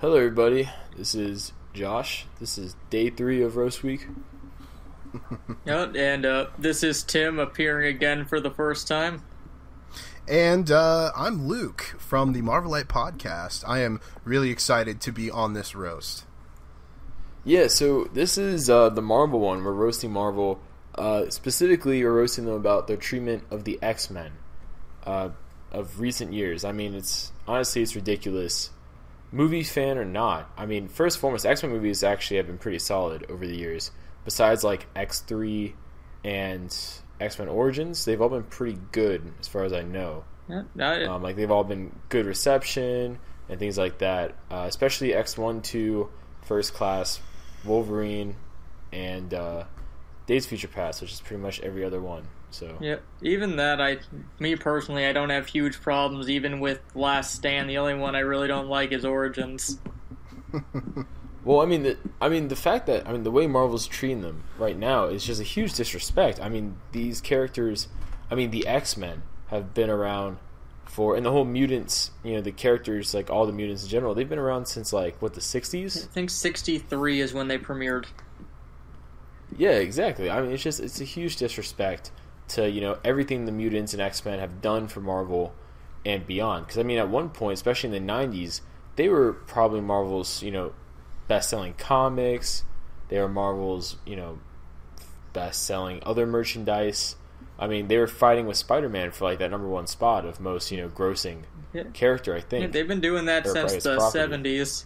Hello, everybody. This is Josh. This is day 3 of Roast Week. Yep, and this is Tim appearing again for the first time. And I'm Luke from the Marvelite podcast. I am really excited to be on this roast. Yeah, so this is the Marvel one. We're roasting Marvel. Specifically, we're roasting them about their treatment of the X-Men of recent years. I mean, it's ridiculous. Movie fan or not, I mean, first and foremost, X-Men movies actually have been pretty solid over the years. Besides, like, X3 and X-Men Origins, they've all been pretty good as far as I know. Yeah, like, they've all been good reception and things like that. Especially X1, 2, First Class, Wolverine, and Days of Future Past, which is pretty much every other one. So yeah, even that, me personally, I don't have huge problems even with Last Stand. The only one I really don't like is Origins. Well, the fact that the way Marvel's treating them right now is just a huge disrespect. I mean, these characters, the X-Men have been around for, and the whole mutants, the characters, like all the mutants in general, they've been around since like the 60s. I think 63 is when they premiered. Yeah, exactly. It's a huge disrespect to everything the mutants and X-Men have done for Marvel and beyond. Because at one point, especially in the 90s, they were probably Marvel's best-selling comics. They were Marvel's best-selling other merchandise. They were fighting with Spider-Man for like that number 1 spot of most grossing character, I think. Yeah, they've been doing that since the 70s.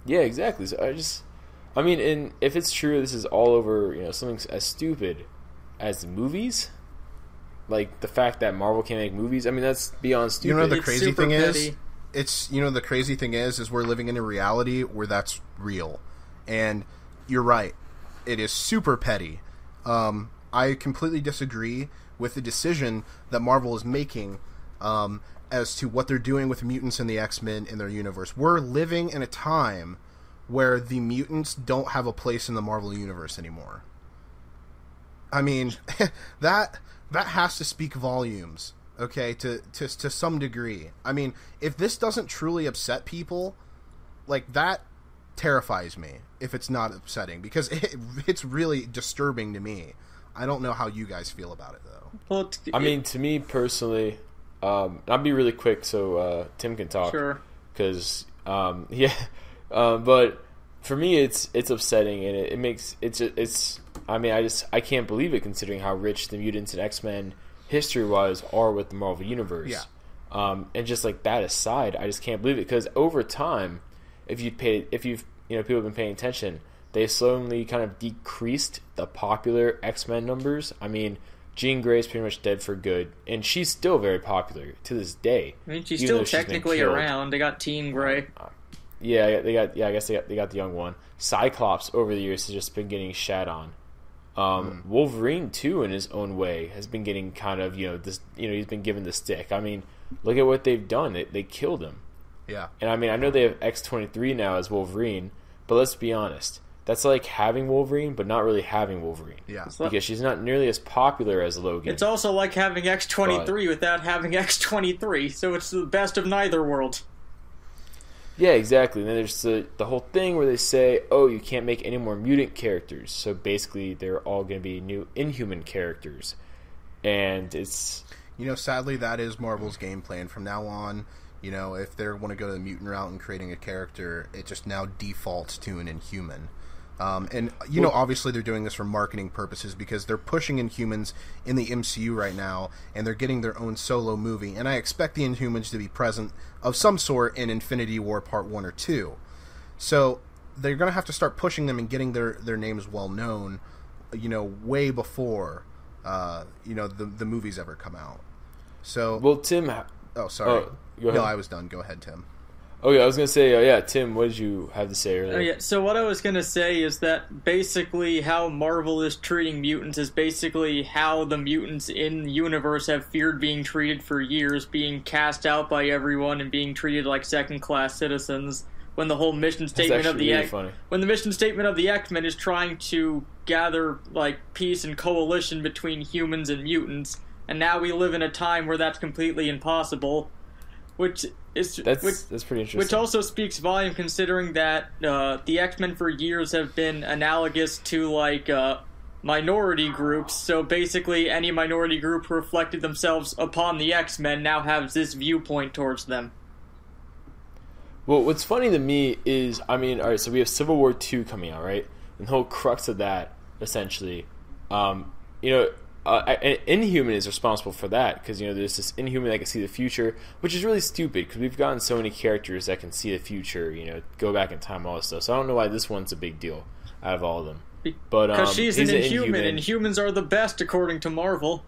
Yeah, exactly. So and if it's true, this is all over something as stupid as movies. Like the fact that Marvel can't make movies. That's beyond stupid. The crazy thing petty. is, the crazy thing is we're living in a reality where that's real, and you're right. It is super petty. I completely disagree with the decision that Marvel is making as to what they're doing with mutants and the X-Men in their universe. We're living in a time where the mutants don't have a place in the Marvel universe anymore. That has to speak volumes, okay, to some degree. If this doesn't truly upset people, like, that terrifies me if it's not upsetting, because it's really disturbing to me. I don't know how you guys feel about it, though. Well, to me personally, I'll be really quick so Tim can talk. Sure. Because, but for me, it's upsetting, and it makes I can't believe it, considering how rich the mutants and X-Men history-wise are with the Marvel Universe. Yeah. And just like that aside, I just can't believe it, because over time, if people have been paying attention, they slowly kind of decreased the popular X-Men numbers. Jean Grey's pretty much dead for good, and she's still very popular to this day. She's still technically around. They got Teen Grey. Yeah, I guess they got the young one. Cyclops over the years has just been getting shat on. Wolverine too, in his own way, has been getting kind of he's been given the stick. Look at what they've done. They killed him. Yeah. And I know they have X-23 now as Wolverine, but let's be honest. That's like having Wolverine, but not really having Wolverine. Yeah. Because she's not nearly as popular as Logan. It's also like having X-23 without having X-23, so it's the best of neither world. Yeah, exactly. And then there's the whole thing where they say, oh, you can't make any more mutant characters. So basically, they're all going to be new Inhuman characters. And it's... sadly, that is Marvel's game plan from now on. If they want to go the mutant route and creating a character, it just now defaults to an Inhuman. Obviously they're doing this for marketing purposes, because they're pushing Inhumans in the MCU right now, and they're getting their own solo movie, and I expect the Inhumans to be present of some sort in Infinity War Part 1 or 2. So they're going to have to start pushing them and getting their names well known, way before, the movies ever come out. So... Well, Tim... Oh, sorry. Go ahead. No, I was done. Go ahead, Tim. Oh, yeah, I was going to say, Tim, what did you have to say earlier? So what I was going to say is that basically how Marvel is treating mutants is basically how the mutants in the universe have feared being treated for years, being cast out by everyone and being treated like second-class citizens, when the whole mission statement of the when the mission statement of the X-Men is trying to gather like peace and coalition between humans and mutants, and now we live in a time where that's completely impossible. which is that's pretty interesting. Which also speaks volume, considering that the X-Men for years have been analogous to like minority groups. So basically, any minority group who reflected themselves upon the X-Men now has this viewpoint towards them. Well, what's funny to me is, I mean, all right, so we have Civil War II coming out, right? And the whole crux of that, essentially, Inhuman is responsible for that because, there's this Inhuman that can see the future, which is really stupid because we've gotten so many characters that can see the future, go back in time, all this stuff. So I don't know why this one's a big deal out of all of them. But because she's an Inhuman, and humans are the best according to Marvel.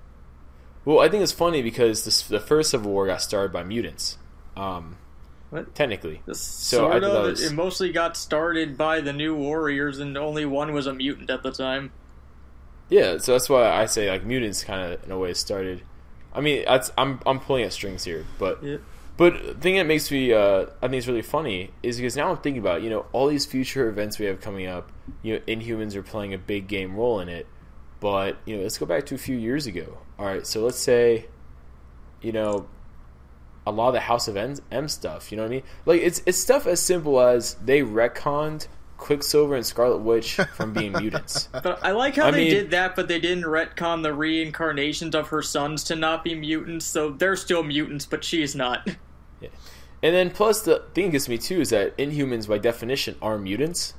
Well, I think it's funny because the first Civil War got started by mutants. What? Technically. It mostly got started by the New Warriors, and only one was a mutant at the time. Yeah, so that's why I say like mutants kind of in a way started. I mean, I'm pulling at strings here, but yeah. But the thing that makes me I think it's really funny is because now I'm thinking about all these future events we have coming up. Inhumans are playing a big game role in it, but let's go back to a few years ago. All right, so let's say a lot of the House of M stuff, you know what I mean? Like, it's stuff as simple as they retconned Quicksilver and Scarlet Witch from being mutants. But I like how they did that, but they didn't retcon the reincarnations of her sons to not be mutants, so they're still mutants, but she's not. Yeah. And then, plus, the thing that gets me, too, is that Inhumans, by definition, are mutants.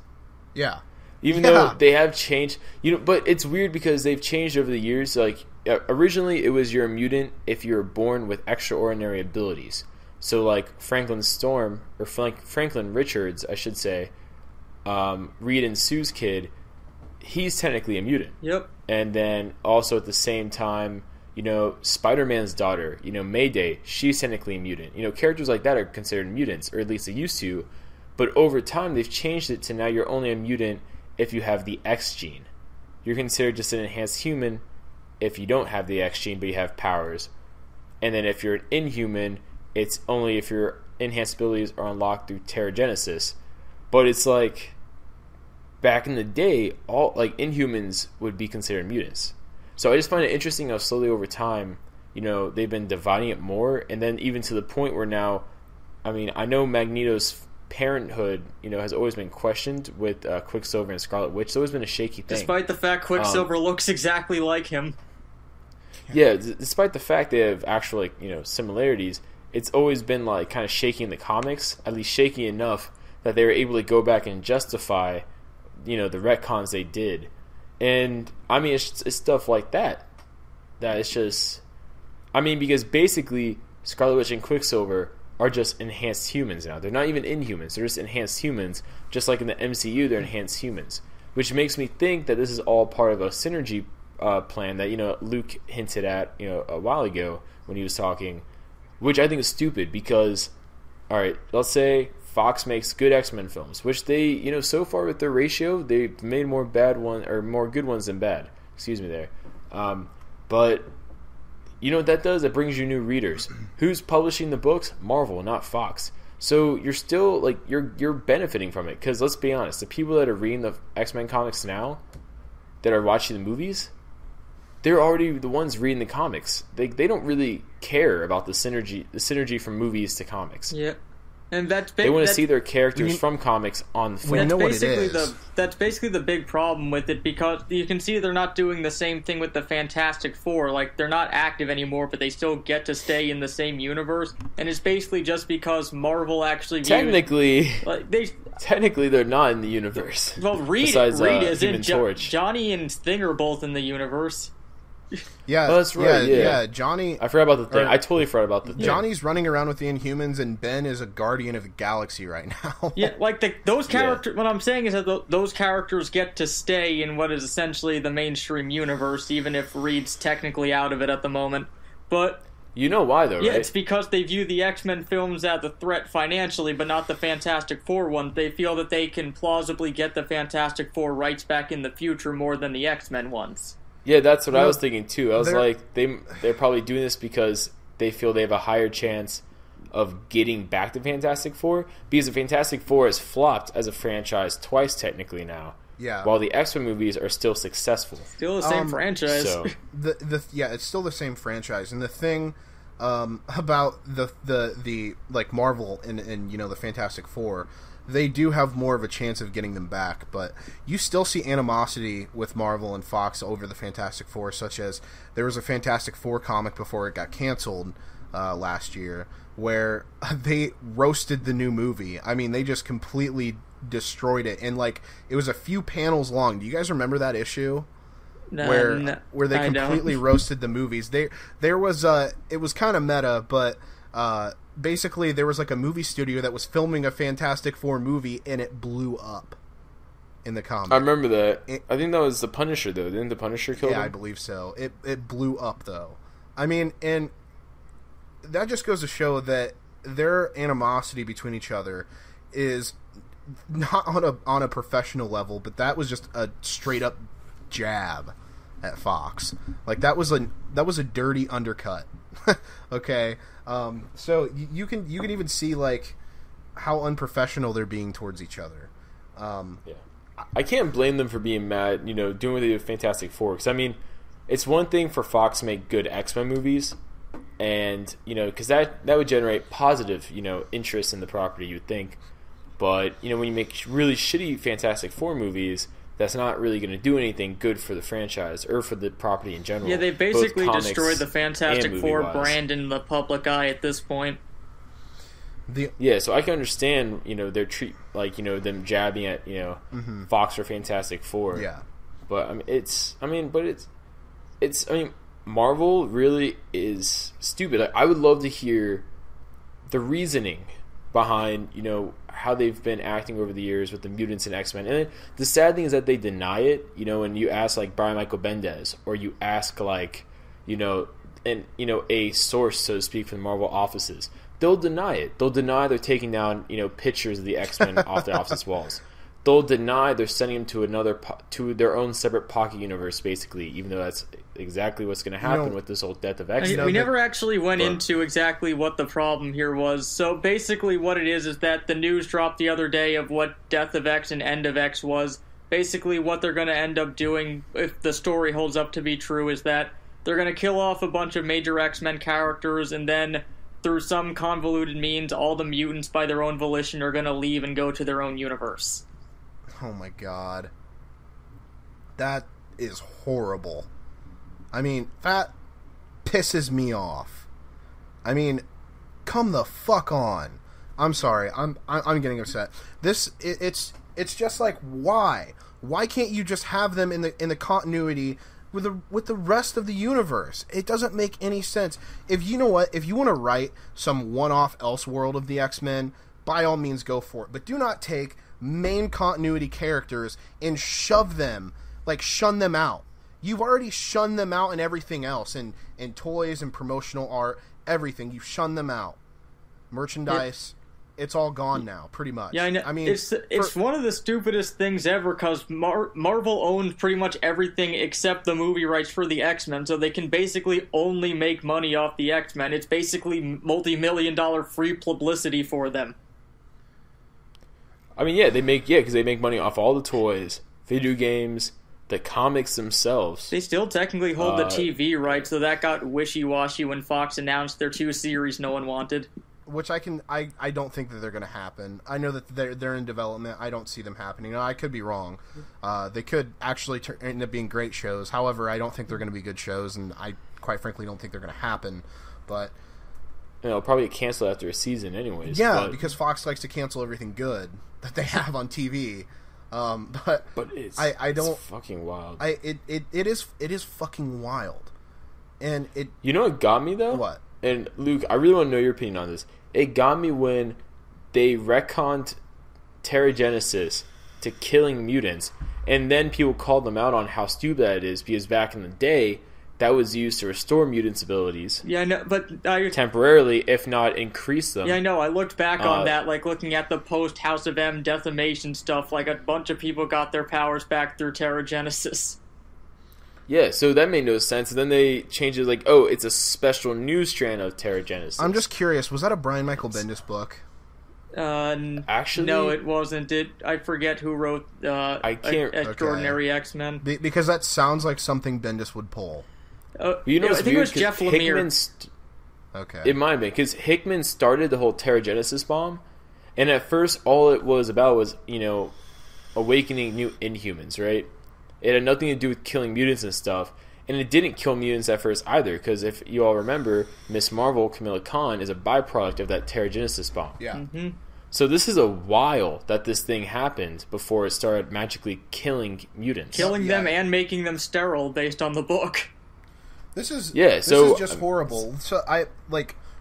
Yeah. Even though they have changed, but it's weird because they've changed over the years. Like, originally, it was you're a mutant if you're born with extraordinary abilities. So, like, Franklin Richards, I should say, Reed and Sue's kid, he's technically a mutant. Yep. And then, also at the same time, Spider-Man's daughter, Mayday, she's technically a mutant. Characters like that are considered mutants, or at least they used to. But over time, they've changed it to now you're only a mutant if you have the X gene. You're considered just an enhanced human if you don't have the X gene but you have powers. And then if you're an Inhuman, it's only if your enhanced abilities are unlocked through Terrigenesis. But it's like, back in the day, all like Inhumans would be considered mutants. So I just find it interesting how slowly over time, they've been dividing it more, and then even to the point where now, I mean, I know Magneto's parenthood, has always been questioned with Quicksilver and Scarlet Witch. It's always been a shaky thing. Despite the fact Quicksilver looks exactly like him. Yeah, despite the fact they have actual, similarities, it's always been like kind of shaky in the comics, at least shaky enough that they were able to go back and justify, the retcons they did. And I mean, it's stuff like that it's just, I mean, because basically Scarlet Witch and Quicksilver are just enhanced humans now. They're not even Inhumans. They're just enhanced humans. Just like in the MCU, they're enhanced humans. Which makes me think that this is all part of a synergy plan that, Luke hinted at, a while ago when he was talking. Which I think is stupid because, alright, let's say Fox makes good X-Men films. Which they, so far with their ratio, they've made more good ones than bad. Excuse me there. But you know what that does? It brings you new readers. Who's publishing the books? Marvel, not Fox. So you're still like you're benefiting from it because let's be honest, the people that are reading the X-Men comics now, that are watching the movies, they're already the ones reading the comics. They don't really care about the synergy from movies to comics. Yeah. And they want to see their characters from comics on the film. That's basically the big problem with it, because you can see they're not doing the same thing with the Fantastic Four. Like, they're not active anymore, but they still get to stay in the same universe. And it's basically just because Marvel actually technically they're not in the universe. Well, Reed isn't. Johnny and Thing are both in the universe. Yeah, that's right. Yeah, Johnny. I forgot about the thing. I totally forgot about the thing. Johnny's running around with the Inhumans, and Ben is a guardian of the galaxy right now. Yeah, like those characters. Yeah. What I'm saying is that those characters get to stay in what is essentially the mainstream universe, even if Reed's technically out of it at the moment. But you know why, though, right? Yeah, it's because they view the X-Men films as a threat financially, but not the Fantastic Four ones. They feel that they can plausibly get the Fantastic Four rights back in the future more than the X-Men ones. Yeah, that's what I was thinking too. I was like, they're probably doing this because they feel they have a higher chance of getting back to Fantastic Four, because the Fantastic Four has flopped as a franchise twice technically now. Yeah. While the X-Men movies are still successful. Still the same franchise. So it's still the same franchise. And the thing about the like Marvel and you know the Fantastic Four, they do have more of a chance of getting them back, but you still see animosity with Marvel and Fox over the Fantastic Four, such as there was a Fantastic Four comic before it got canceled last year, where they roasted the new movie. I mean, they just completely destroyed it, and like it was a few panels long. Do you guys remember that issue? Where they completely roasted the movies. There was it was kind of meta, but basically there was like a movie studio that was filming a Fantastic Four movie, and it blew up in the comic. I remember that. I think that was the Punisher, though. Didn't the Punisher kill him? Yeah, I believe so. It blew up, though. I mean, and that just goes to show that their animosity between each other is not on a professional level, but that was just a straight up jab at Fox. Like that was a dirty undercut. Okay, so you can even see like how unprofessional they're being towards each other. Yeah, I can't blame them for being mad. You know, doing what they did with Fantastic Four. Because I mean, it's one thing for Fox to make good X-Men movies, and you know, because that would generate positive interest in the property. You'd think, but you know, when you make really shitty Fantastic Four movies, that's not really going to do anything good for the franchise or for the property in general. Yeah, they basically destroyed the Fantastic Four brand in the public eye at this point. Yeah, so I can understand, their them jabbing at, Fox or Fantastic Four. Yeah. But Marvel really is stupid. I would love to hear the reasoning behind, how they've been acting over the years with the mutants and X-Men. And then the sad thing is that they deny it, when you ask like Brian Michael Bendis, or you ask like, a source, so to speak, from the Marvel offices. They'll deny it. They'll deny they're taking down, pictures of the X-Men off their office walls. They'll deny they're sending them to their own separate pocket universe, basically, even though that's exactly what's going to happen with this whole Death of X. We never actually went into exactly what the problem here was. So basically what it is that the news dropped the other day of what Death of X and End of X was. Basically what they're going to end up doing, if the story holds up to be true, is that they're going to kill off a bunch of major X-Men characters, and then through some convoluted means, all the mutants by their own volition are going to leave and go to their own universe. Oh my god. That is horrible. I mean, that pisses me off. I mean, come the fuck on. I'm sorry. I'm getting upset. It's just like, why? Why can't you just have them in the continuity with the rest of the universe? It doesn't make any sense. If you want to write some one-off Elseworld of the X-Men, by all means go for it. But do not take main continuity characters and shun them out. You've already shunned them out in everything else, in toys and promotional art, everything. You've shunned them out. Merchandise, it's all gone now, pretty much. Yeah, I know. I mean, it's one of the stupidest things ever, because Marvel owns pretty much everything except the movie rights for the X-Men, so they can basically only make money off the X-Men. It's basically multi-million-dollar free publicity for them. I mean, because they make money off all the toys, video games, the comics themselves. They still technically hold the TV rights, so that got wishy-washy when Fox announced their 2 series no one wanted. Which I don't think that they're going to happen. I know that they're in development. I don't see them happening. Now, I could be wrong. They could actually end up being great shows. However, I don't think they're going to be good shows, and I quite frankly don't think they're going to happen. But it'll probably get canceled after a season anyways. Yeah, because Fox likes to cancel everything good that they have on TV. But it's it's fucking wild. It is fucking wild. And it, you know what got me though? What? And Luke, I really want to know your opinion on this. It got me when they retconned Terrigenesis to killing mutants, and then people called them out on how stupid that is, because back in the day, that was used to restore mutants' abilities. Yeah, I know, but temporarily, if not increase them. Yeah, I know. I looked back on that, like looking at the post House of M defamation stuff. Like a bunch of people got their powers back through Terrigenesis. Yeah, so that made no sense. And then they changed it like, oh, it's a special new strand of Terrigenesis. I'm just curious, was that a Brian Michael Bendis book? Actually, no, it wasn't. I forget who wrote Extraordinary X-Men. Because that sounds like something Bendis would pull. I think it was Jeff Lemire. Okay. It might have been, because Hickman started the whole Terrigenesis bomb, and at first all it was about was, awakening new Inhumans, right? It had nothing to do with killing mutants and stuff, and it didn't kill mutants at first either, because if you all remember, Miss Marvel, Kamala Khan, is a byproduct of that Terrigenesis bomb. Yeah. Mm-hmm. So this is a while that this thing happened before it started magically killing mutants. Killing them and making them sterile based on the book. This is so just horrible. So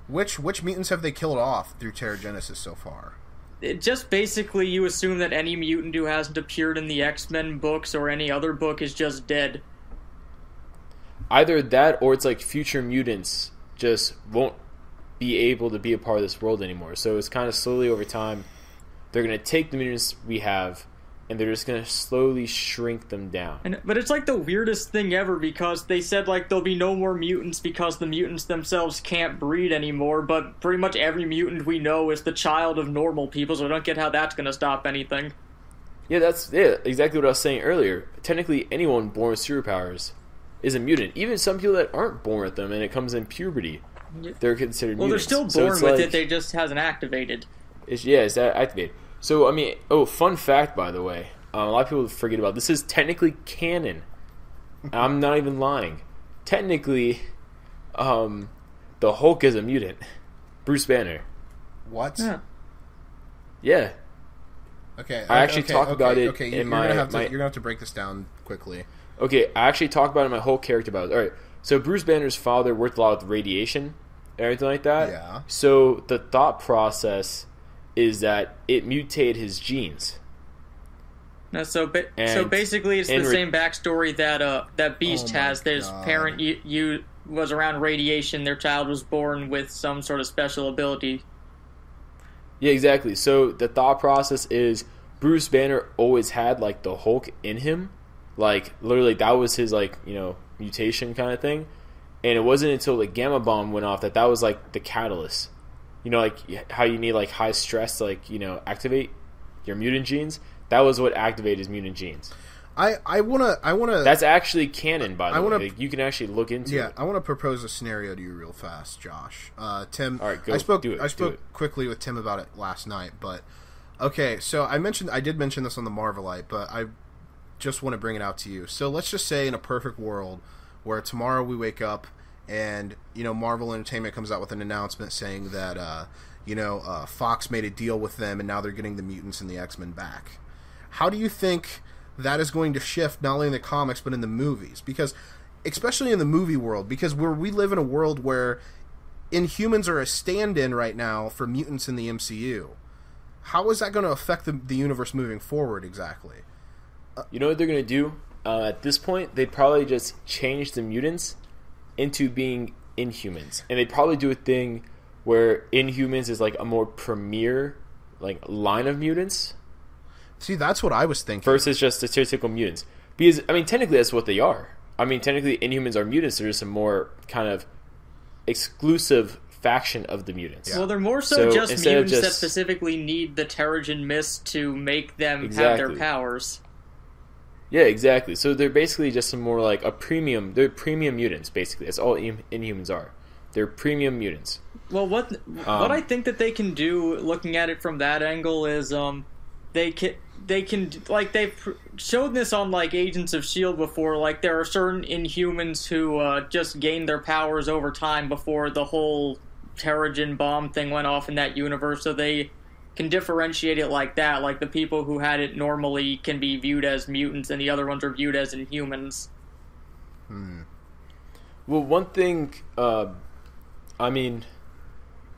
which mutants have they killed off through Terrigenesis so far? It just basically you assume that any mutant who hasn't appeared in the X-Men books or any other book is just dead. Either that, or it's like future mutants just won't be able to be a part of this world anymore. So it's kind of slowly over time, they're going to take the mutants we have, and they're just going to slowly shrink them down. But it's like the weirdest thing ever, because they said like there'll be no more mutants because the mutants themselves can't breed anymore, but pretty much every mutant we know is the child of normal people, so I don't get how that's going to stop anything. Yeah, that's exactly what I was saying earlier. Technically, anyone born with superpowers is a mutant. Even some people that aren't born with them, and it comes in puberty, they're considered mutants. They're still born with it, they just hasn't activated. It's that activated. So, fun fact, by the way, a lot of people forget about this. Is technically canon. I'm not even lying. Technically, the Hulk is a mutant. Bruce Banner. What? Yeah. Okay. I actually talk about it Okay, in you're gonna have to break this down quickly. Okay, I actually talk about it in my whole character bios. All right, so Bruce Banner's father worked a lot with radiation and everything like that. Yeah. So the thought process is that it mutated his genes. No, so basically, it's the same backstory that Beast has. His parent was around radiation. Their child was born with some sort of special ability. Yeah, exactly. So the thought process is Bruce Banner always had like the Hulk in him. Like, literally, that was his, mutation kind of thing. And it wasn't until the Gamma Bomb went off that was, like, the catalyst. Like, how you need, like, high stress to, activate your mutant genes. That was what activated his mutant genes. I wanna. That's actually canon, by the way. Wanna, you can actually look into it. Yeah, I want to propose a scenario to you real fast, Josh. Tim, all right, go. I spoke do it. quickly with Tim about it last night, but okay. So I did mention this on the Marvelite, but I just want to bring it out to you. So let's just say in a perfect world where tomorrow we wake up and Marvel Entertainment comes out with an announcement saying that Fox made a deal with them and now they're getting the mutants and the X-Men back. How do you think that is going to shift not only in the comics but in the movies? Because especially in the movie world, because we live in a world where Inhumans are a stand-in right now for mutants in the MCU. How is that going to affect the universe moving forward exactly? You know what they're going to do? At this point, they'd probably just change the mutants into being Inhumans. And they'd probably do a thing where Inhumans is like a more premier line of mutants. See, that's what I was thinking. Versus just the stereotypical mutants. Because, technically that's what they are. Technically Inhumans are mutants. They're just a more kind of exclusive faction of the mutants. Yeah. Well, they're more so just mutants that specifically need the Terrigen Mist to make them have their powers. Yeah, exactly. So they're basically just some more like a premium. They're premium mutants, basically. That's all Inhumans are. They're premium mutants. Well, what I think that they can do, looking at it from that angle, is they can like they've shown this on like Agents of S.H.I.E.L.D. before. Like there are certain Inhumans who just gain their powers over time before the whole Terrigen bomb thing went off in that universe. So they can differentiate it like that. Like the people who had it normally can be viewed as mutants, and the other ones are viewed as Inhumans. Well, one thing,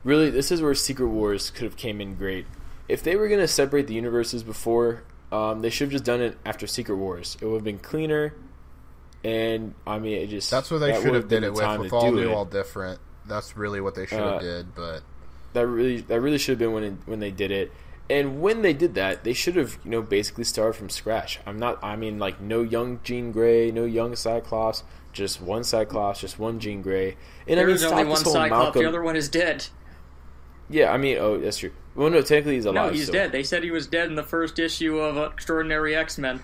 really, this is where Secret Wars could have came in great. If they were going to separate the universes before, they should have just done it after Secret Wars. It would have been cleaner, and it just that's what they should have did it with all new, all different. That's really what they should have did, but that really should have been when they did it. And when they did that, they should have basically started from scratch. No young Jean Grey, no young Cyclops, just one Cyclops, just one Jean Grey. And there is only one Cyclops. The other one is dead. Yeah, that's true. Well, no, technically he's alive. No, he's dead. They said he was dead in the first issue of Extraordinary X-Men.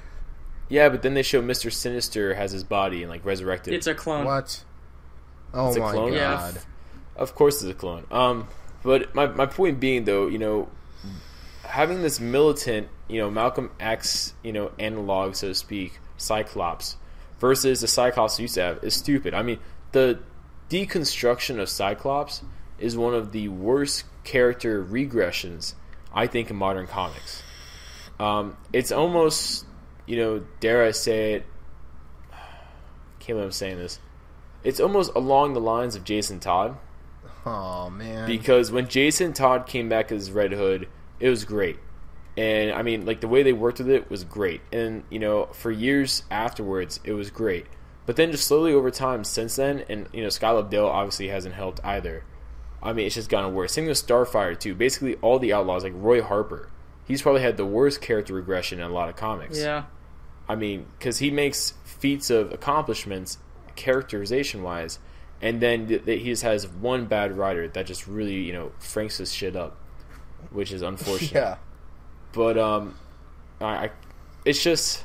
Yeah, but then they show Mr. Sinister has his body and resurrected. It's a clone. What? Oh it's my god! Yeah. Of course, it's a clone. But my point being, though, having this militant, Malcolm X, analog, so to speak, Cyclops, versus the Cyclops we used to have is stupid. I mean, the deconstruction of Cyclops is one of the worst character regressions, I think, in modern comics. It's almost, dare I say it, can't believe I'm saying this, it's almost along the lines of Jason Todd. Oh, man. Because when Jason Todd came back as Red Hood, it was great. And, I mean, the way they worked with it was great. And, for years afterwards, it was great. But then just slowly over time since then, and, Scott Lobdell obviously hasn't helped either. I mean, it's just gotten worse. Same with Starfire, too. Basically, all the Outlaws, like Roy Harper, he's probably had the worst character regression in a lot of comics. Yeah. I mean, because he makes feats of accomplishments, characterization-wise, and then he just has one bad writer that just really, franks his shit up, which is unfortunate. Yeah. But, it's just...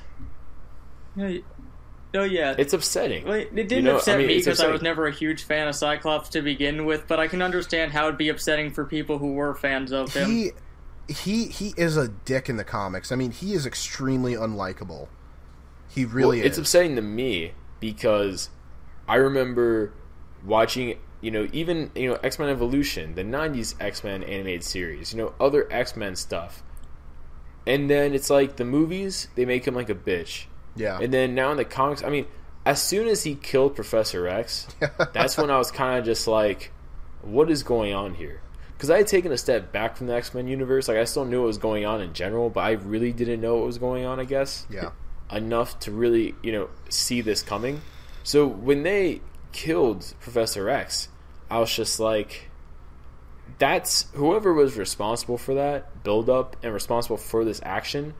Oh, yeah. It's upsetting. Well, it didn't upset me because I was never a huge fan of Cyclops to begin with, but I can understand how it'd be upsetting for people who were fans of him. He is a dick in the comics. I mean, he is extremely unlikable. He really is. It's upsetting to me because I remember watching, even, X-Men Evolution, the 90s X-Men animated series, other X-Men stuff. And then it's like the movies, they make him like a bitch. Yeah. And then now in the comics, I mean, as soon as he killed Professor X, that's when I was kind of just like, what is going on here? Because I had taken a step back from the X-Men universe. Like, I still knew what was going on in general, but I really didn't know what was going on, I guess. Yeah. Enough to really, see this coming. So when they killed Professor X, I was just like, that's whoever was responsible for that build-up and responsible for this action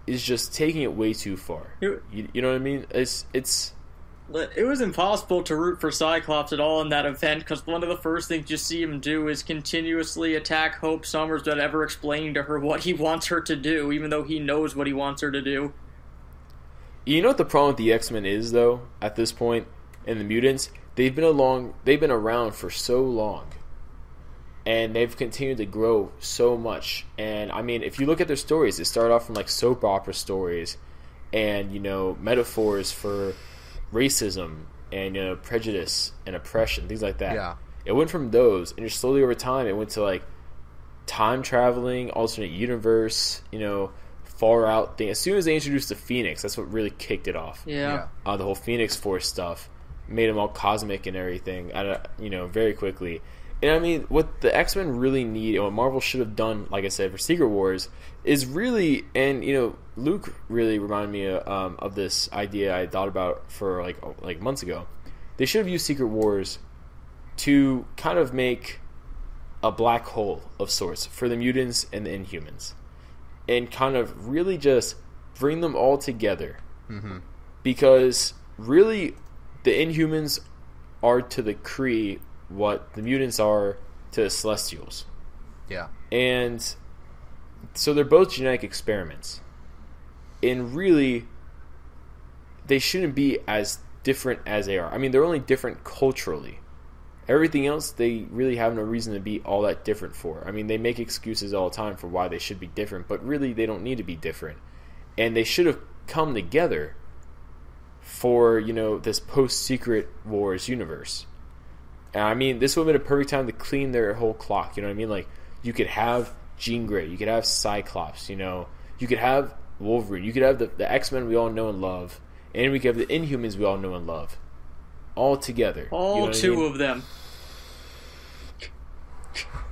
is just taking it way too far. You know what I mean? It was impossible to root for Cyclops at all in that event because one of the first things you see him do is continuously attack Hope Summers without ever explaining to her what he wants her to do, even though he knows what he wants her to do. You know what the problem with the X-Men is, though, at this point, and the mutants? They've been around for so long. And they've continued to grow so much. And, I mean, if you look at their stories, they start off from, soap opera stories and, metaphors for racism and, prejudice and oppression, things like that. Yeah. It went from those, and just slowly over time, it went to, time traveling, alternate universe, far out thing. As soon as they introduced the Phoenix, that's what really kicked it off. Yeah. The whole Phoenix Force stuff made them all cosmic and everything, very quickly. And I mean, what the X-Men really need, and what Marvel should have done, like I said, for Secret Wars, is really, and Luke really reminded me of this idea I thought about for like months ago. They should have used Secret Wars to kind of make a black hole of sorts for the mutants and the Inhumans, and kind of really just bring them all together. Mm-hmm. Because really, the Inhumans are to the Kree what the mutants are to the Celestials. Yeah. And so they're both genetic experiments. And really, they shouldn't be as different as they are. I mean, they're only different culturally. Everything else, they really have no reason to be all that different for. I mean, they make excuses all the time for why they should be different, but really, they don't need to be different. And they should have come together for, this post-Secret Wars universe. And I mean, this would have been a perfect time to clean their whole clock. You know what I mean? You could have Jean Grey. You could have Cyclops. You could have Wolverine. You could have the X-Men we all know and love. And we could have the Inhumans we all know and love. All together. All two of them.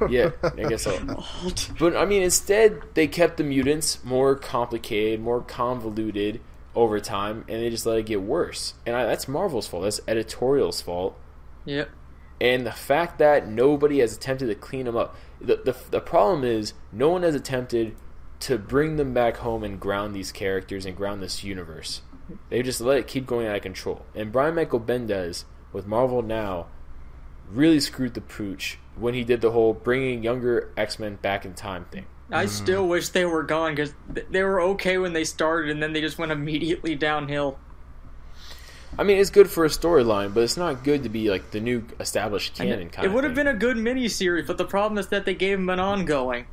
Yeah, I guess so. But, I mean, instead, they kept the mutants more complicated, more convoluted over time, and they just let it get worse. And that's Marvel's fault. That's editorial's fault. Yep. And the fact that nobody has attempted to clean them up. The problem is, no one has attempted to bring them back home and ground these characters and ground this universe. They just let it keep going out of control. And Brian Michael Bendis, with Marvel Now, really screwed the pooch when he did the whole bringing younger X-Men back in time thing. I still wish they were gone, because they were okay when they started, and then they just went immediately downhill. I mean, it's good for a storyline, but it's not good to be like the new established canon kind It of would have thing. been a good miniseries, but the problem is that they gave him an ongoing.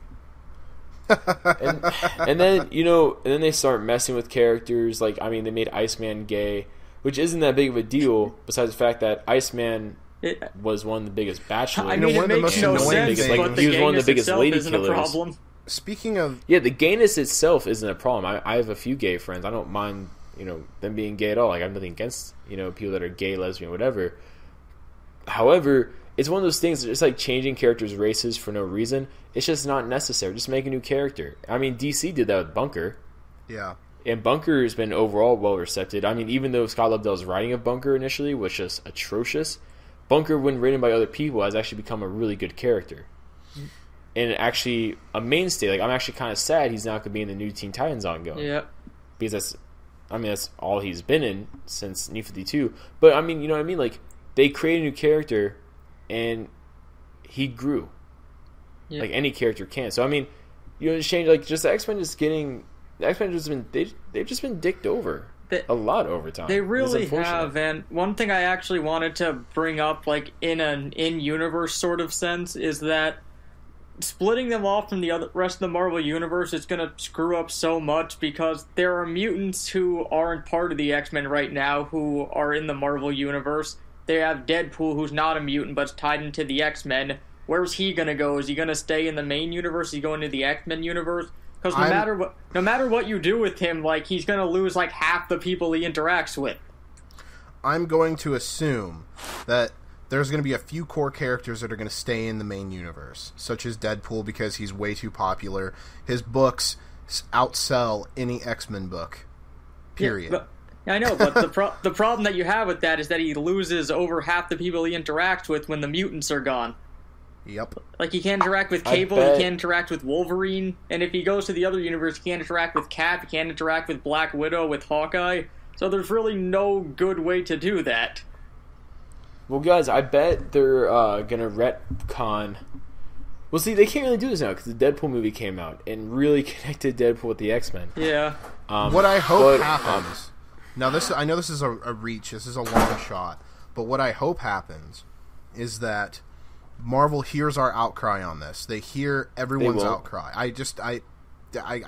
and then they start messing with characters. Like, I mean, they made Iceman gay, which isn't that big of a deal. Besides the fact that Iceman was one of the biggest bachelors. I mean, one it of the makes most no annoying sense, things- but the he was one of the gayness biggest itself lady isn't a killers. problem. Speaking of, Yeah, the gayness itself isn't a problem. I have a few gay friends. I don't mind, them being gay at all. Like, I have nothing against, people that are gay, lesbian, whatever. However, it's one of those things. It's like changing characters' races for no reason. It's just not necessary. Just make a new character. I mean, DC did that with Bunker. yeah, And Bunker has been overall well received. I mean, even though Scott Lobdell's writing of Bunker initially was just atrocious, Bunker, when written by other people, has actually become a really good character. And actually a mainstay. Like, I'm actually kind of sad he's not going to be in the new Teen Titans ongoing. Yeah. Because that's all he's been in since New 52. But, I mean, you know what I mean? Like, they created a new character, and he grew. Yeah. Like any character can. So, I mean, just change, like, just the X-Men just getting... The X-Men have just been... They've just been dicked over. A lot over time. They really It's unfortunate. have, and one thing I actually wanted to bring up, like, in an in-universe sort of sense, is that splitting them off from the rest of the Marvel Universe is going to screw up so much, because there are mutants who aren't part of the X-Men right now who are in the Marvel Universe. They have Deadpool, who's not a mutant, but's tied into the X-Men. Where's he going to go? Is he going to stay in the main universe? Is he going to the X-Men universe? Because no matter what you do with him, like, he's going to lose, like, half the people he interacts with. I'm going to assume that there's going to be a few core characters that are going to stay in the main universe, such as Deadpool, because he's way too popular. His books outsell any X-Men book. Period. Yeah, I know, but the problem that you have with that is that he loses over half the people he interacts with when the mutants are gone. Yep. Like, he can't interact with Cable, he can't interact with Wolverine, and if he goes to the other universe, he can't interact with Cap, he can't interact with Black Widow, with Hawkeye, so there's really no good way to do that. Well, guys, I bet they're gonna retcon. Well, see, they can't really do this now because the Deadpool movie came out and really connected Deadpool with the X-Men. Yeah. What I hope happens... Now, I know this is a reach, this is a long shot, but what I hope happens is that Marvel hears our outcry on this. They hear everyone's outcry. I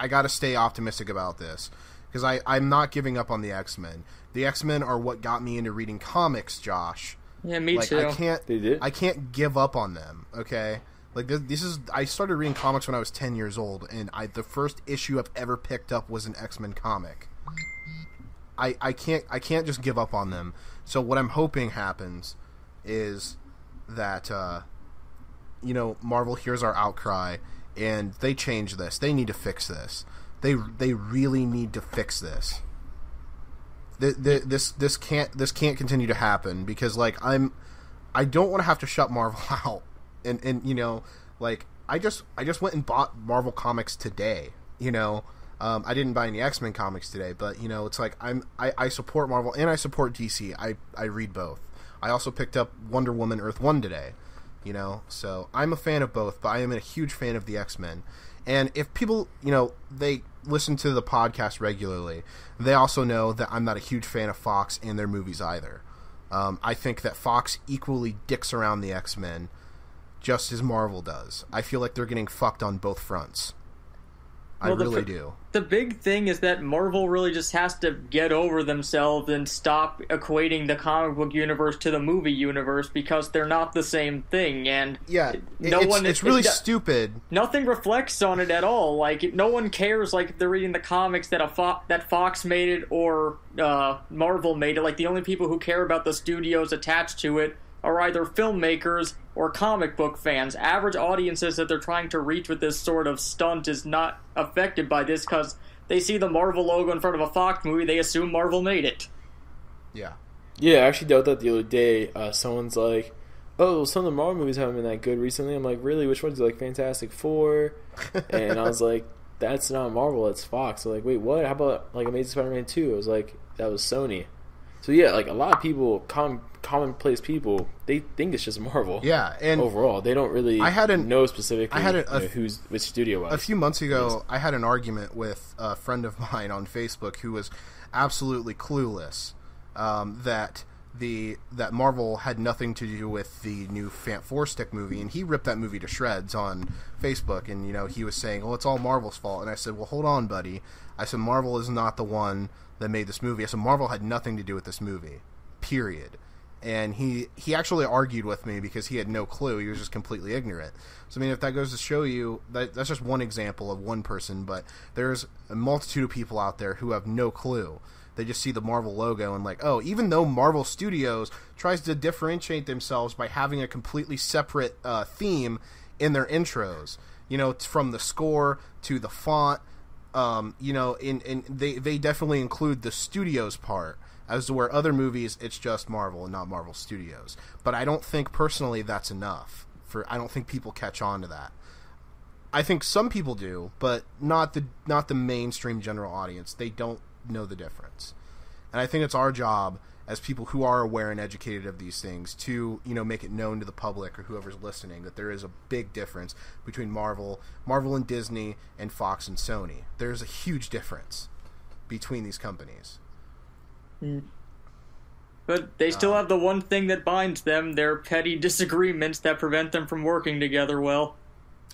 got to stay optimistic about this because I'm not giving up on the X-Men. The X-Men are what got me into reading comics, Josh. Yeah, me too. I can't give up on them. Okay, like this is. I started reading comics when I was 10 years old, and the first issue I've ever picked up was an X-Men comic. I can't just give up on them. So what I'm hoping happens is that Marvel hears our outcry and they change this. They need to fix this. They really need to fix this. This can't continue to happen because I don't want to have to shut Marvel out. And like I just went and bought Marvel comics today. I didn't buy any X-Men comics today, but it's like I support Marvel and I support DC. I read both. I also picked up Wonder Woman Earth 1 today. So I'm a fan of both, but I am a huge fan of the X-Men. And if people, they listen to the podcast regularly, they also know that I'm not a huge fan of Fox and their movies either. I think that Fox equally dicks around the X-Men just as Marvel does. I feel like they're getting fucked on both fronts. I really do. The big thing is that Marvel really just has to get over themselves and stop equating the comic book universe to the movie universe because they're not the same thing. And yeah, it's really stupid. Nothing reflects on it at all. Like, no one cares. Like, if they're reading the comics that that Fox made it or Marvel made it. Like, the only people who care about the studios attached to it are either filmmakers or comic book fans. Average audiences that they're trying to reach with this sort of stunt is not affected by this because they see the Marvel logo in front of a Fox movie, they assume Marvel made it. Yeah. Yeah, I actually dealt that the other day. Someone's like, oh, some of the Marvel movies haven't been that good recently. I'm like, really? Which ones? Do you like Fant4stic 4? And I was like, that's not Marvel, that's Fox. They're like, wait, what? How about like Amazing Spider-Man 2? I was like, that was Sony. So yeah, like a lot of people, commonplace people, they think it's just Marvel. Yeah, and overall, they don't really know specifically which studio was. A few months ago, I had an argument with a friend of mine on Facebook who was absolutely clueless that Marvel had nothing to do with the new Fant4stic movie, and he ripped that movie to shreds on Facebook, and he was saying, "Oh, it's all Marvel's fault." And I said, "Well, hold on, buddy." I said, "Marvel is not the one that made this movie." I said, "Marvel had nothing to do with this movie, period." And he actually argued with me because he had no clue. He was just completely ignorant. So, I mean, if that goes to show you, that's just one example of one person, but there's a multitude of people out there who have no clue. They just see the Marvel logo and like, oh, even though Marvel Studios tries to differentiate themselves by having a completely separate theme in their intros, from the score to the font, they definitely include the studios part, as to where other movies, it's just Marvel and not Marvel Studios. But I don't think, personally, that's enough. I don't think people catch on to that. I think some people do, but not the mainstream general audience. They don't know the difference. And I think it's our job, as people who are aware and educated of these things, to make it known to the public or whoever's listening that there is a big difference between Marvel and Disney, and Fox and Sony. There's a huge difference between these companies. But they still have the one thing that binds them, their petty disagreements that prevent them from working together well.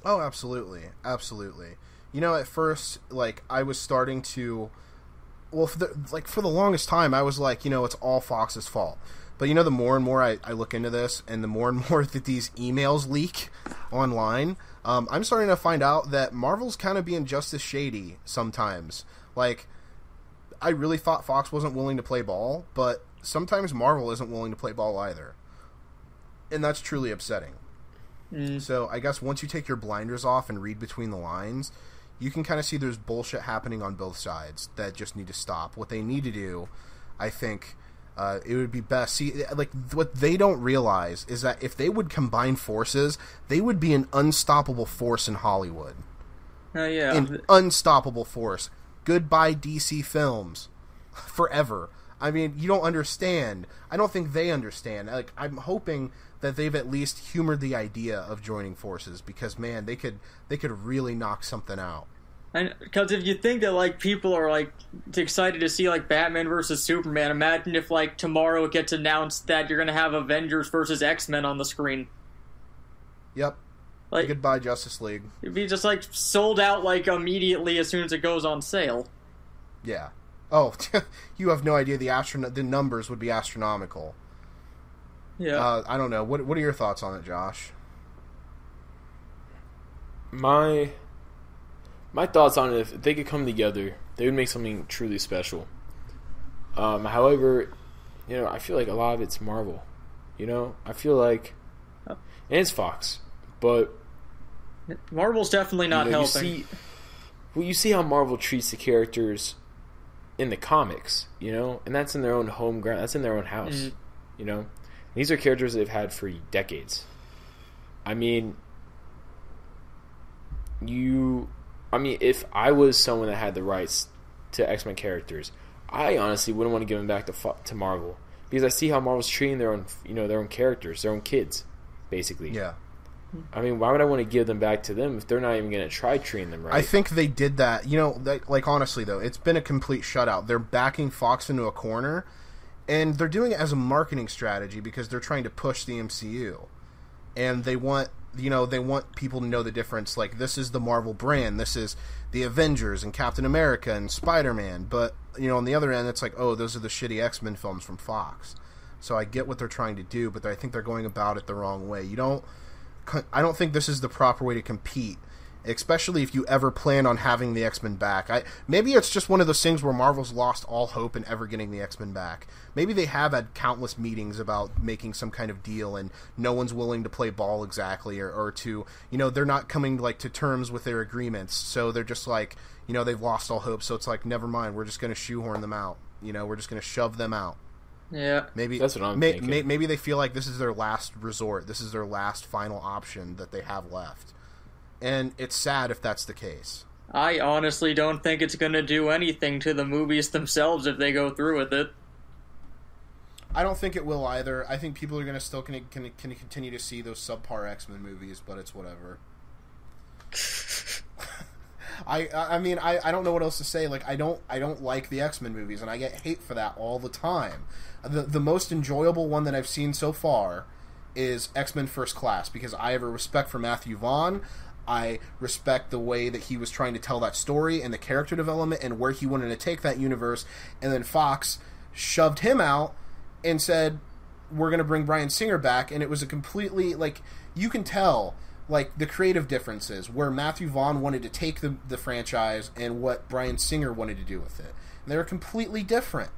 Oh, absolutely. At first, I was starting to... Well, for the longest time, I was like, it's all Fox's fault. But, the more and more I look into this, and the more that these emails leak online, I'm starting to find out that Marvel's kind of being just as shady sometimes. I really thought Fox wasn't willing to play ball, but sometimes Marvel isn't willing to play ball either. And that's truly upsetting. So I guess once you take your blinders off and read between the lines, you can kind of see there's bullshit happening on both sides that just need to stop. What they need to do, I think, it would be best. See, what they don't realize is that if they would combine forces, they would be an unstoppable force in Hollywood. Oh, yeah. An unstoppable force. Goodbye DC films. Forever. I mean, you don't understand. I don't think they understand. I'm hoping that they've at least humored the idea of joining forces, because, man, they could really knock something out. And because if you think that people are excited to see Batman versus Superman, imagine if tomorrow it gets announced that you're gonna have Avengers versus X-Men on the screen. Yep. Goodbye, Justice League. It'd be just sold out immediately as soon as it goes on sale. Yeah. Oh, you have no idea. The numbers would be astronomical. Yeah. I don't know. What are your thoughts on it, Josh? My thoughts on it, if they could come together, they would make something truly special. However, I feel like a lot of it's Marvel. I feel like, and it's Fox, but Marvel's definitely not helping. You see how Marvel treats the characters in the comics, and that's in their own home ground. That's in their own house, These are characters that they've had for decades. I mean, if I was someone that had the rights to X-Men characters, I honestly wouldn't want to give them back to Marvel, because I see how Marvel's treating their own characters, their own kids, basically. Yeah. I mean, why would I want to give them back to them if they're not even going to try treating them right? I think they did that. Honestly, though, it's been a complete shutout. They're backing Fox into a corner, and they're doing it as a marketing strategy because they're trying to push the MCU. And they want people to know the difference. This is the Marvel brand. This is the Avengers and Captain America and Spider-Man. But, on the other end, it's those are the shitty X-Men films from Fox. So I get what they're trying to do, but I think they're going about it the wrong way. I don't think this is the proper way to compete, especially if you ever plan on having the X-Men back. Maybe it's just one of those things where Marvel's lost all hope in ever getting the X-Men back. Maybe they have had countless meetings about making some kind of deal, and no one's willing to play ball exactly, or to, they're not coming to terms with their agreements. So they're just they've lost all hope. So it's never mind. We're just going to shoehorn them out. We're just going to shove them out. Yeah, maybe that's what I'm thinking. Maybe they feel like this is their last resort. This is their last final option that they have left, and it's sad if that's the case. I honestly don't think it's going to do anything to the movies themselves if they go through with it. I don't think it will either. I think people are going to still continue to see those subpar X-Men movies, but it's whatever. I mean, I don't know what else to say. Like, I don't like the X-Men movies, and I get hate for that all the time. The most enjoyable one that I've seen so far is X-Men First Class, because I have a respect for Matthew Vaughn. I respect the way that he was trying to tell that story and the character development and where he wanted to take that universe. And then Fox shoved him out and said, we're going to bring Bryan Singer back. And it was a completely, like, you can tell, like, the creative differences where Matthew Vaughn wanted to take the franchise and what Bryan Singer wanted to do with it. And they were completely different.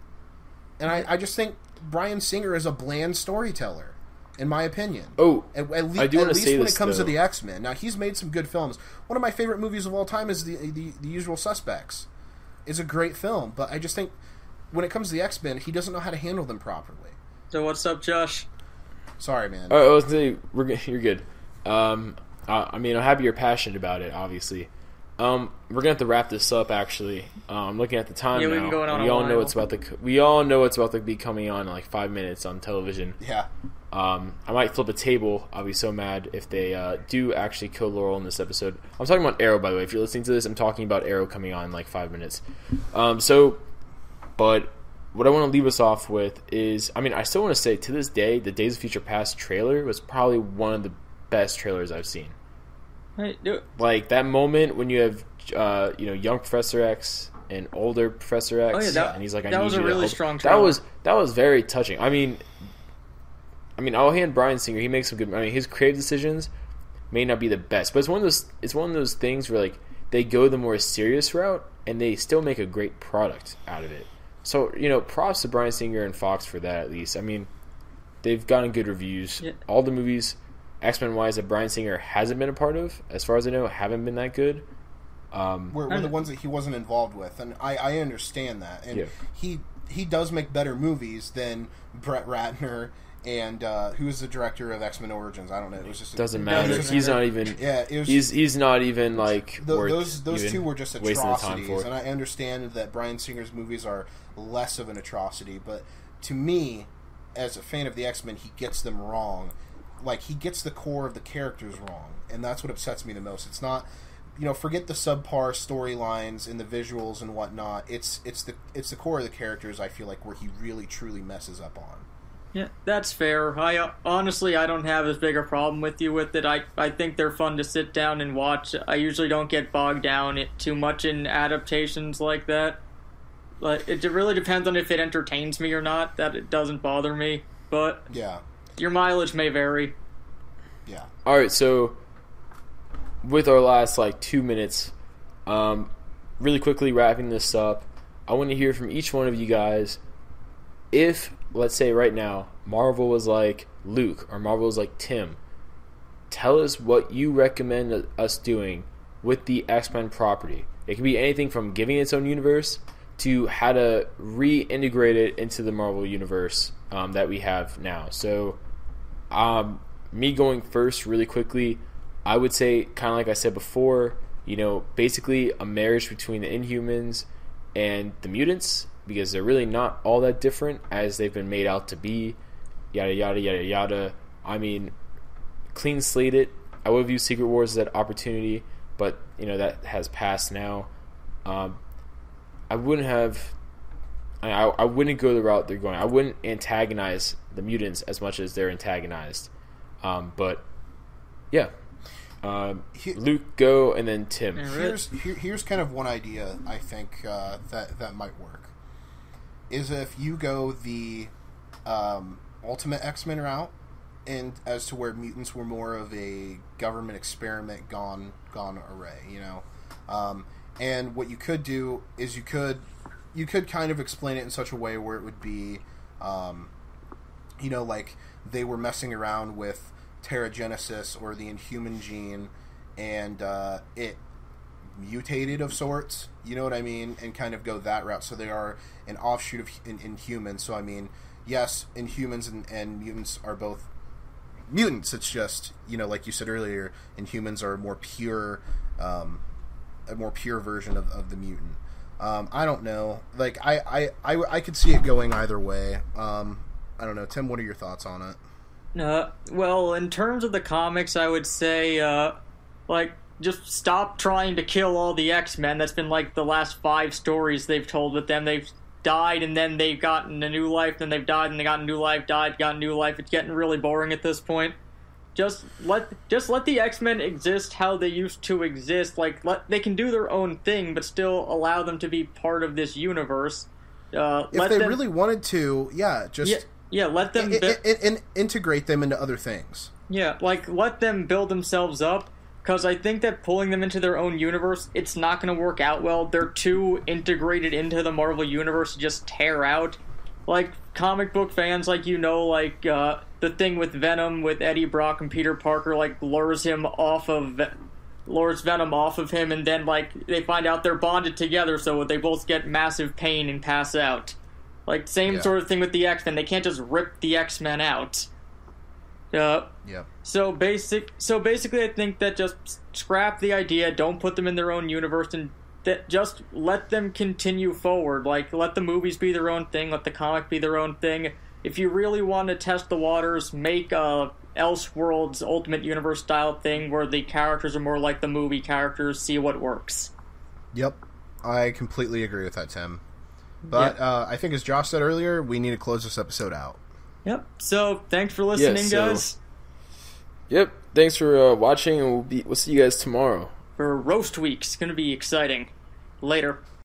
And I just think Bryan Singer is a bland storyteller, in my opinion. Oh, at I do want to say when this, it comes though. to the X-Men. Now, he's made some good films. One of my favorite movies of all time is the Usual Suspects. It's a great film, but I just think when it comes to the X-Men, he doesn't know how to handle them properly. So what's up, Josh? Sorry, man. I was saying, you're good. I mean, I'm happy you're passionate about it, obviously. We're gonna have to wrap this up. Actually, I'm looking at the time now. We've been going on we a all while. know it's about to. We all know it's about to be coming on in like 5 minutes on television. Yeah. I might flip a table. I'll be so mad if they do actually kill Laurel in this episode. I'm talking about Arrow, by the way. If you're listening to this, I'm talking about Arrow coming on in like 5 minutes. But what I want to leave us off with is, I mean, I still want to say to this day, the Days of Future Past trailer was probably one of the best trailers I've seen. Hey, do it. Like that moment when you have, young Professor X and older Professor X, Oh, yeah, and he's like, that was a really strong That trailer. that was very touching. I mean, I'll hand Bryan Singer. He makes some good. I mean, his creative decisions may not be the best, but it's one of those things where like they go the more serious route and they still make a great product out of it. So props to Bryan Singer and Fox for that. At least, I mean, they've gotten good reviews. Yeah. All the movies, X-Men wise, that Bryan Singer hasn't been a part of, as far as I know, haven't been that good. Were the ones that he wasn't involved with, and I understand that. And Yeah. he does make better movies than Brett Ratner and who was the director of X-Men Origins. I don't know. It was just Doesn't matter. He's not even. Yeah, it was, He's not even like those even two were just wasting the time atrocities, for. and I understand that Bryan Singer's movies are less of an atrocity, but to me, as a fan of the X-Men, he gets them wrong. Like, he gets the core of the characters wrong, and that's what upsets me the most. It's not, forget the subpar storylines and the visuals and whatnot. It's the core of the characters, I feel like, where he really truly messes up on. Yeah, that's fair. I honestly, I don't have as big a problem with you with it. I think they're fun to sit down and watch. I usually don't get bogged down too much in adaptations like that. But it really depends on if it entertains me or not. That it doesn't bother me. But Yeah. your mileage may vary. Yeah. All right, so with our last 2 minutes, really quickly wrapping this up, I want to hear from each one of you guys. If, let's say right now, Marvel was like Luke or Marvel was like Tim, tell us what you recommend us doing with the X-Men property. It can be anything from giving its own universe to how to reintegrate it into the Marvel universe that we have now. So, me going first really quickly, I would say, kind of like I said before, basically a marriage between the Inhumans and the mutants, because they're really not all that different as they've been made out to be, yada, yada, yada, yada. I mean, clean slate it. I would view Secret Wars as that opportunity, but, that has passed now. I wouldn't go the route they're going. I wouldn't antagonize the mutants as much as they're antagonized. But yeah, Luke, go, and then Tim. Here's kind of one idea I think that might work. Is if you go the Ultimate X-Men route, and as to where mutants were more of a government experiment gone array, and what you could do is you could kind of explain it in such a way where it would be, like they were messing around with Terrigenesis or the Inhuman gene, and it mutated of sorts, you know what I mean, and kind of go that route. So they are an offshoot of Inhumans. So I mean, yes, Inhumans and mutants are both mutants. It's just, like you said earlier, Inhumans are a more pure version of the mutant. I don't know. Like I could see it going either way. I don't know. Tim, what are your thoughts on it? Well, in terms of the comics, I would say, just stop trying to kill all the X-Men. That's been like the last 5 stories they've told with them. They've died and then they've gotten a new life, then they've died and they got a new life, died, got a new life. It's getting really boring at this point. Just let the X-Men exist how they used to exist. Like, they can do their own thing, but still allow them to be part of this universe. If they really wanted to, just let them integrate them into other things. Yeah, like, let them build themselves up, because I think that pulling them into their own universe, it's not going to work out well. They're too integrated into the Marvel universe to just tear out. Like, comic book fans, like, the thing with Venom, with Eddie Brock and Peter Parker, like, lures Venom off of him, and then, like, they find out they're bonded together, so they both get massive pain and pass out. Like, same sort of thing with the X-Men. They can't just rip the X-Men out. So basically, I think that just scrap the idea, don't put them in their own universe, and just let them continue forward. Like, let the movies be their own thing, let the comic be their own thing. If you really want to test the waters, make Elseworlds Ultimate Universe style thing where the characters are more like the movie characters, see what works. Yep, I completely agree with that, Tim. But I think, as Josh said earlier, we need to close this episode out. Yep. So thanks for listening, guys. Yep. Thanks for watching, and we'll see you guys tomorrow for Roast Week. It's going to be exciting. Later.